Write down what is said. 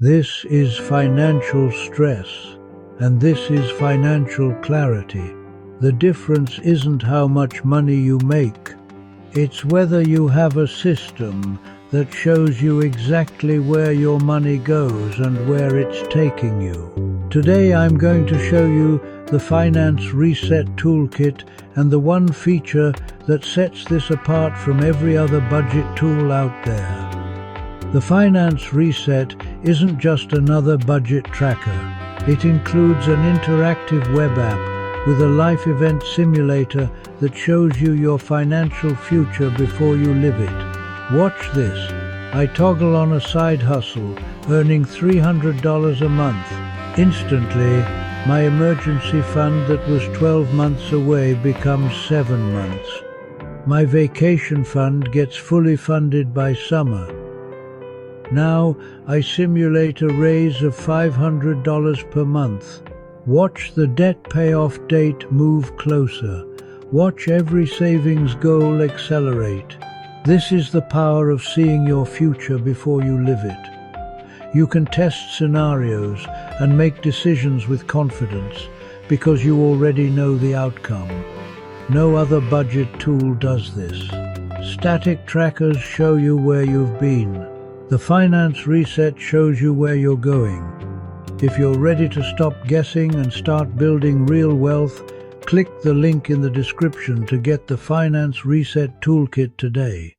This is financial stress, and this is financial clarity. The difference isn't how much money you make. It's whether you have a system that shows you exactly where your money goes and where it's taking you. Today I'm going to show you the Finance Reset Toolkit and the one feature that sets this apart from every other budget tool out there. The Finance Reset isn't just another budget tracker. It includes an interactive web app with a life event simulator that shows you your financial future before you live it. Watch this. I toggle on a side hustle, earning $300 a month. Instantly, my emergency fund that was 12 months away becomes 7 months. My vacation fund gets fully funded by summer. Now, I simulate a raise of $500 per month. Watch the debt payoff date move closer. Watch every savings goal accelerate. This is the power of seeing your future before you live it. You can test scenarios and make decisions with confidence because you already know the outcome. No other budget tool does this. Static trackers show you where you've been. The Finance Reset shows you where you're going. If you're ready to stop guessing and start building real wealth, click the link in the description to get the Finance Reset Toolkit today.